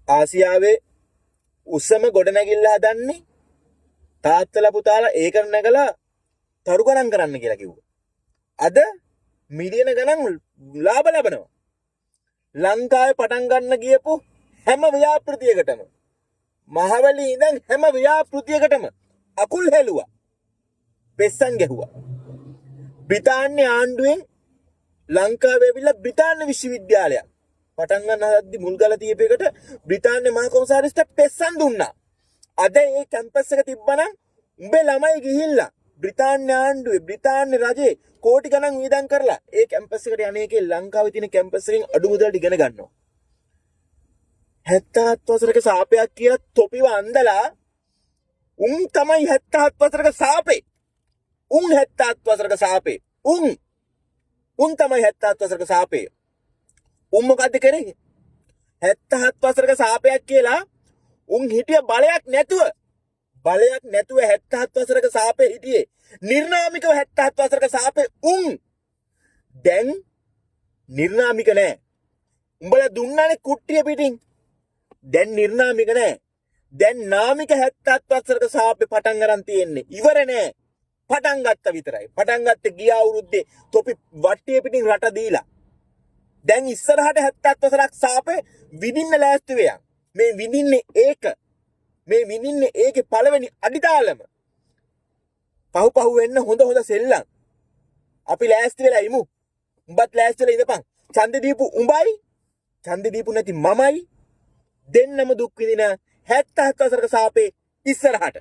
ආසියාවේ උසම ගොඩනැගිල්ල හදන්නේ තාත්තලා පුතාලා ඒක නැගලා තරු ගණන් කරන්න කියලා කිව්වා. අද මිලියන ගණන් ලාභ ලබනවා. ලංකාවේ පටන් ගන්න ගියපු හැම ව්‍යාපෘතියකටම මහවැලි ඉඳන් හැම ව්‍යාපෘතියකටම අකුල් හැලුවා. පෙස්සන් ගැහුවා. බ්‍රිතාන්‍ය ආණ්ඩුවෙන් ලංකාවේ ඇවිල්ලා බ්‍රිතාන්‍ය විශ්වවිද්‍යාලයක් පටන් ගන්න හදද්දි මුල්ගල තියපේකට බ්‍රිතාන්‍ය මහා කොමසාරිස්ට පෙස්සන් දුන්නා. අද ඒ කැම්පස් එක තිබ්බනම් උඹේ ළමයි ගිහිල්ලා බ්‍රිතාන්‍ය ආණ්ඩුවේ බ්‍රිතාන්‍ය රජේ කෝටි ගණන් වියදම් කරලා ඒ කැම්පස් එකට යන්නේ එකේ ලංකාවේ තියෙන කැම්පස් එකෙන් අඩු මුදලට ඉගෙන ගන්නවා. 77 වසරක සාපයක් කියලා තොපිව අන්දලා උන් තමයි 77 වසරක සාපේ. උන් 77 වසරක සාපේ. උන් තමයි 77 වසරක සාපේ. උන් මොකද්ද කරේ? 77 වසරක සාපයක් කියලා උන් හිටිය බලයක් නැතුව 77 වසරක සාපේ හිටියේ. නිර්නාමිකව 77 වසරක සාපේ උන්. දැන් නිර්නාමික නෑ. උඹලා දුන්නානේ කුට්ටිය පිටින්. දැන් නිර්නාමික නෑ. දැන් නාමික 77 වසරක සාපේ පටන් ගන්න තියෙන්නේ. ඉවර නෑ. පටන් ගත්ත විතරයි. පටන් ගත්තේ ගිය අවුරුද්දේ තොපි වට්ටිය පිටින් රට දීලා. දැන් ඉස්සරහට 77 වසරක් සාපේ විඳින්න ලෑස්ති වෙයන්. මේ විඳින්නේ ඒක. මේ විඳින්නේ ඒකේ පළවෙනි අඩිතාලම. පහු වෙන්න හොඳ සෙල්ලම්. අපි ලෑස්ති වෙලා ඉමු. උඹත් ලෑස්ති වෙලා ඉඳපන්. ඡන්දෙ දීපු උඹයි, ඡන්දෙ දීපු නැති මමයි දෙන්නම දුක් විඳින 77 වසරක සාපේ ඉස්සරහට.